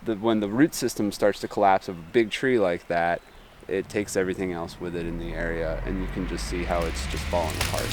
when the root system starts to collapse of a big tree like that, it takes everything else with it in the area, and you can just see how it's just falling apart.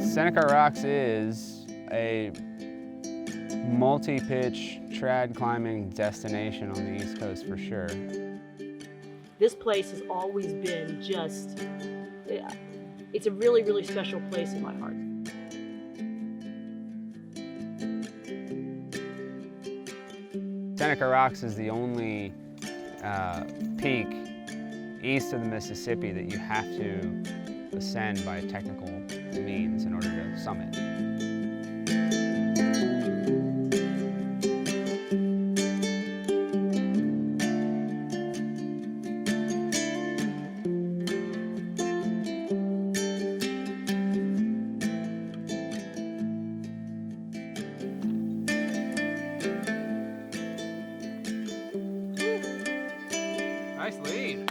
Seneca Rocks is a multi-pitch trad climbing destination on the East Coast for sure. This place has always been just, it's a really, really special place in my heart. Seneca Rocks is the only peak east of the Mississippi that you have to ascend by technical means in order to summit. Nice lead.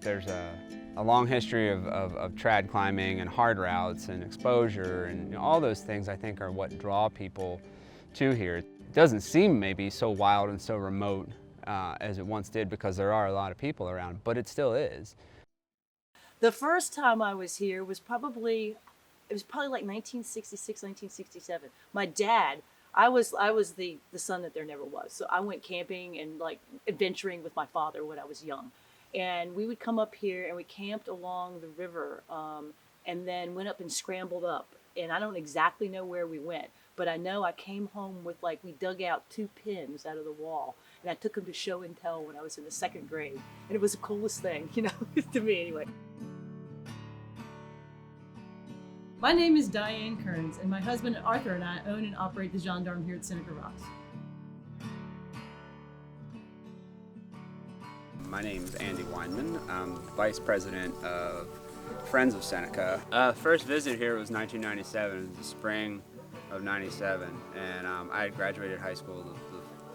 There's a long history of trad climbing and hard routes and exposure, and all those things I think are what draw people to here. It doesn't seem maybe so wild and so remote as it once did because there are a lot of people around, but it still is. The first time I was here was probably like 1966, 1967. My dad, I was the son that there never was. So I went camping and like adventuring with my father when I was young. And we would come up here and we camped along the river and then went up and scrambled up. And I don't exactly know where we went, but I know I came home with we dug out 2 pins out of the wall. And I took them to show and tell when I was in the 2nd grade. And it was the coolest thing, to me anyway. My name is Diane Kearns, and my husband Arthur and I own and operate the Gendarme here at Seneca Rocks. My name's Andy Weinman. I'm Vice President of Friends of Seneca. First visit here was 1997, it was the spring of 97, and I had graduated high school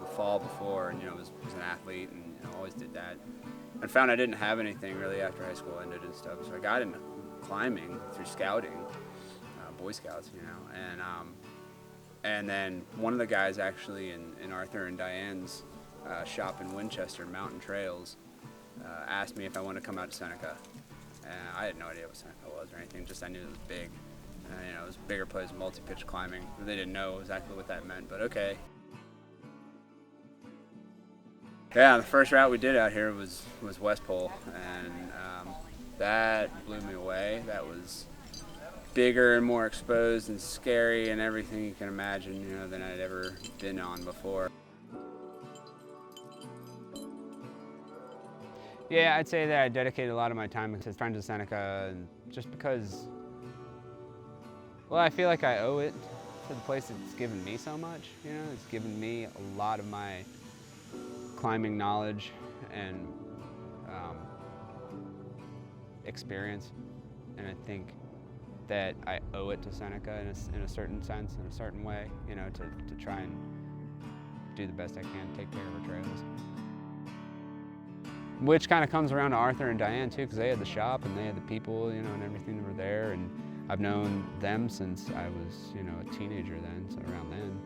the fall before, and was an athlete and always did that. And found I didn't have anything really after high school ended and stuff, so I got into climbing through scouting, Boy Scouts, and then one of the guys actually in Arthur and Diane's shop in Winchester, Mountain Trails, asked me if I wanted to come out to Seneca. And I had no idea what Seneca was or anything, just I knew it was big. It was a bigger place, multi-pitch climbing. They didn't know exactly what that meant, but okay. Yeah, the first route we did out here was West Pole, and that blew me away. That was bigger and more exposed and scary and everything you can imagine, than I'd ever been on before. Yeah, I'd say that I dedicated a lot of my time to Friends of Seneca, and just because, well, I feel like I owe it to the place that's given me so much. It's given me a lot of my climbing knowledge and experience, and I think that I owe it to Seneca in a certain sense, in a certain way, to try and do the best I can to take care of our trails. Which kind of comes around to Arthur and Diane too, because they had the shop and they had the people, and everything that were there, and I've known them since I was, a teenager then, so around then.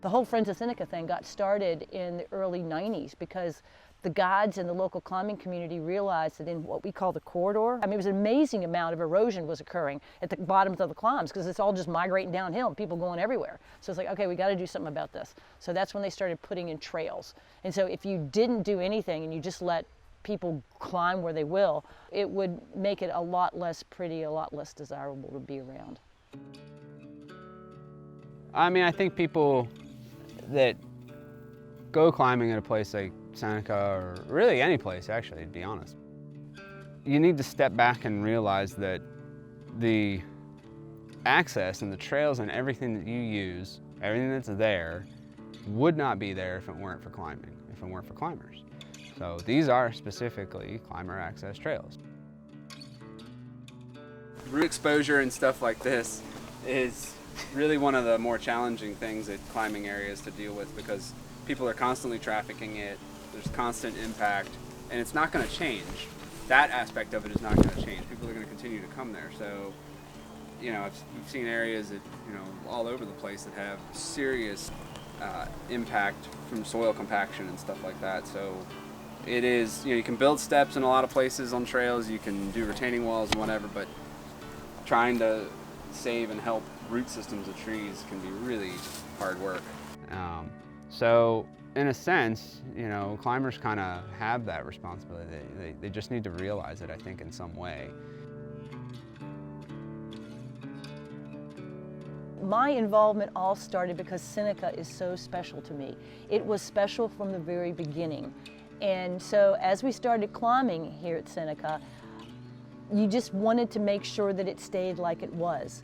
The whole Friends of Seneca thing got started in the early 90s because the guides and the local climbing community realized that in what we call the corridor, I mean, it was an amazing amount of erosion was occurring at the bottoms of the climbs because it's all just migrating downhill and people going everywhere. So it's like, okay, we got to do something about this. So that's when they started putting in trails. And so if you didn't do anything and you just let people climb where they will, it would make it a lot less pretty, a lot less desirable to be around. I mean, I think people that go climbing at a place like Seneca, or really any place actually, to be honest, you need to step back and realize that the access and the trails and everything that you use, everything that's there, would not be there if it weren't for climbing, if it weren't for climbers. So these are specifically climber access trails. Route exposure and stuff like this is really one of the more challenging things at climbing areas to deal with, because people are constantly trafficking it, there's constant impact, and it's not going to change. That aspect of it is not going to change. People are going to continue to come there. So, you know, we've seen areas that, you know, all over the place that have serious impact from soil compaction and stuff like that. So it is, you know, you can build steps in a lot of places on trails, you can do retaining walls and whatever, but trying to save and help root systems of trees can be really hard work. So in a sense, you know, climbers kind of have that responsibility. They just need to realize it, I think, in some way. My involvement all started because Seneca is so special to me. It was special from the very beginning. And so as we started climbing here at Seneca, you just wanted to make sure that it stayed like it was.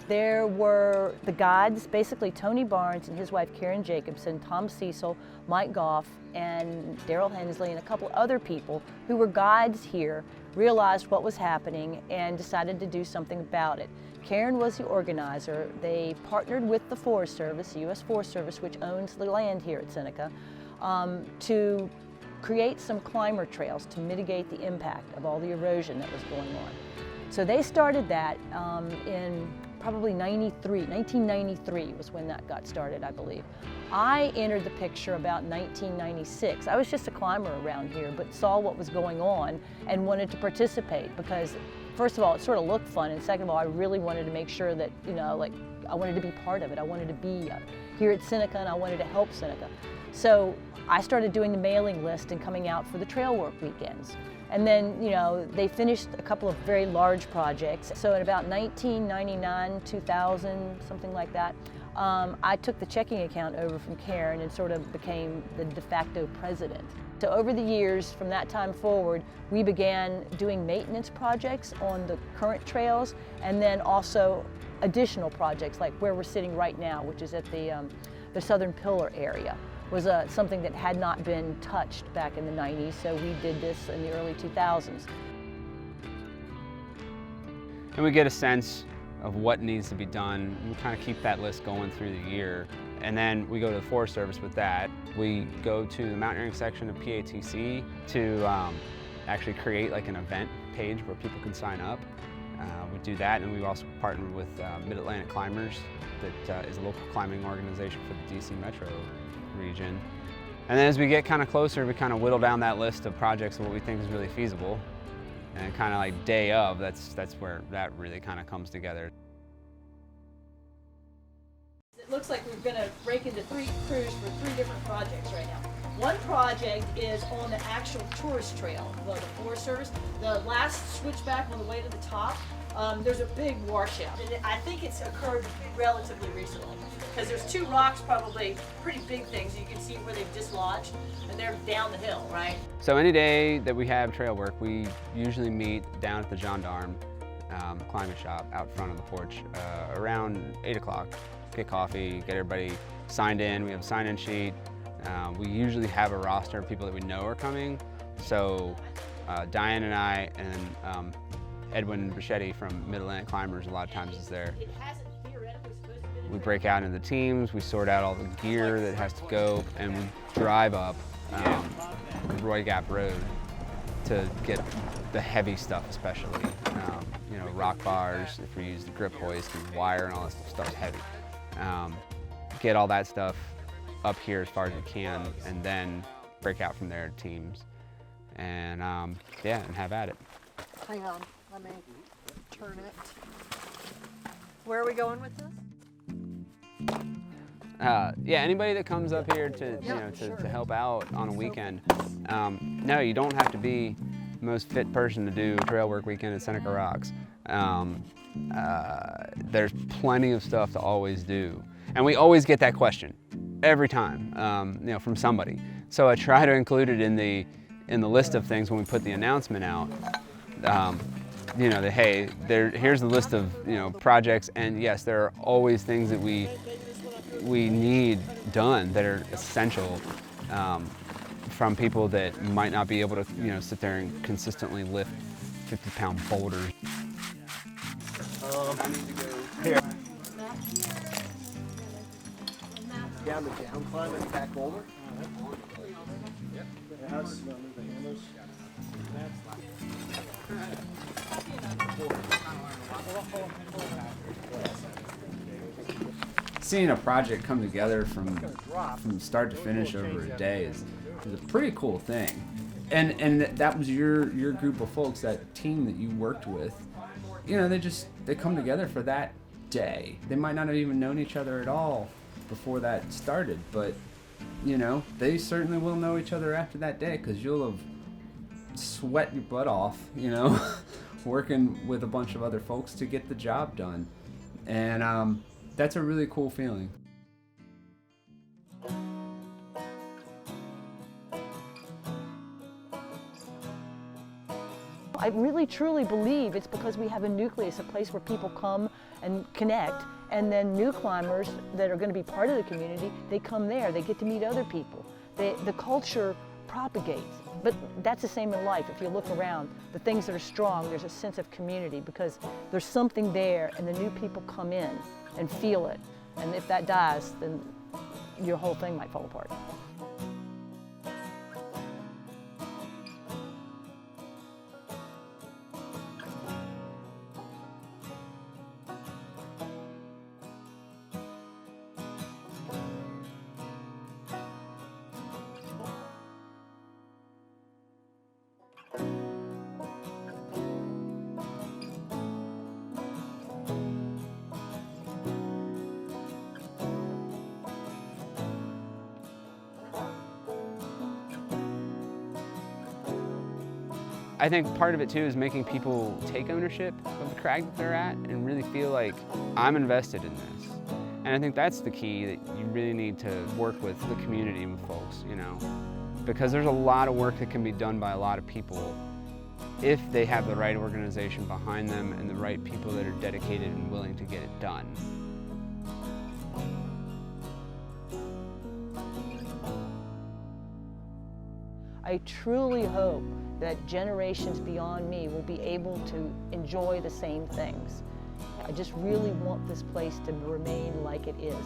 There were the guides, basically Tony Barnes and his wife Karen Jacobson, Tom Cecil, Mike Goff, and Daryl Hensley, and a couple other people who were guides here, realized what was happening and decided to do something about it. Karen was the organizer. They partnered with the Forest Service, the U.S. Forest Service, which owns the land here at Seneca, to create some climber trails to mitigate the impact of all the erosion that was going on. So they started that in probably 1993 was when that got started, I believe. I entered the picture about 1996. I was just a climber around here, but saw what was going on and wanted to participate because, first of all, it sort of looked fun, and second of all, I really wanted to make sure that, you know, like, I wanted to be part of it. I wanted to be here at Seneca, and I wanted to help Seneca. So I started doing the mailing list and coming out for the trail work weekends. And then, you know, they finished a couple of very large projects. So in about 1999, 2000, something like that, I took the checking account over from Karen and sort of became the de facto president. So over the years, from that time forward, we began doing maintenance projects on the current trails, and then also additional projects like where we're sitting right now, which is at the Southern Pillar area. Was something that had not been touched back in the 90s, so we did this in the early 2000s. And we get a sense of what needs to be done. We kind of keep that list going through the year. And then we go to the Forest Service with that. We go to the mountaineering section of PATC to actually create like an event page where people can sign up. We do that, and we also partnered with Mid-Atlantic Climbers, that is a local climbing organization for the DC Metro region. And then as we get kind of closer, we kind of whittle down that list of projects of what we think is really feasible. And kind of like day of, that's where that really kind of comes together. It looks like we're going to break into three crews for three different projects right now. One project is on the actual tourist trail of the Forest Service. The last switchback on the way to the top, there's a big washout. And I think it's occurred relatively recently because there's two rocks, probably pretty big things. You can see where they've dislodged, and they're down the hill, right? So any day that we have trail work, we usually meet down at the Gendarme climate shop out front of the porch around 8 o'clock. Get coffee, get everybody signed in. We have a sign-in sheet. We usually have a roster of people that we know are coming. So Diane and I and Edwin Bichetti from Mid-Atlantic Climbers a lot of times is there. We break out into teams, we sort out all the gear that has to go, and we drive up Roy Gap Road to get the heavy stuff, especially. You know, rock bars, if we use the grip hoist and wire and all that stuff's heavy. Get all that stuff up here as far as we can, and then break out from their teams, and yeah, and have at it. Hang on, let me turn it. Where are we going with this? Yeah, anybody that comes up here to to help out on a weekend. No, you don't have to be the most fit person to do trail work weekend at Seneca Rocks. There's plenty of stuff to always do, and we always get that question every time, from somebody. So I try to include it in the list of things when we put the announcement out. Hey, here's the list of projects, and yes, there are always things that we need done that are essential, from people that might not be able to sit there and consistently lift 50-pound boulders. I need to go here. Down the down climb and back boulder. Yep. Seeing a project come together from start to finish over a day is a pretty cool thing. And that was your group of folks, that team that you worked with. They come together for that day. They might not have even known each other at all before that started, but they certainly will know each other after that day, because you'll have sweat your butt off, working with a bunch of other folks to get the job done. And that's a really cool feeling. I really truly believe it's because we have a nucleus, a place where people come and connect, and then new climbers that are going to be part of the community, they come there, they get to meet other people. The culture propagates. But that's the same in life. If you look around, the things that are strong, there's a sense of community because there's something there and the new people come in and feel it. And if that dies, then your whole thing might fall apart. I think part of it too is making people take ownership of the crag that they're at and really feel like, I'm invested in this. And I think that's the key, that you really need to work with the community and with folks, because there's a lot of work that can be done by a lot of people if they have the right organization behind them and the right people that are dedicated and willing to get it done. I truly hope that generations beyond me will be able to enjoy the same things. I just really want this place to remain like it is.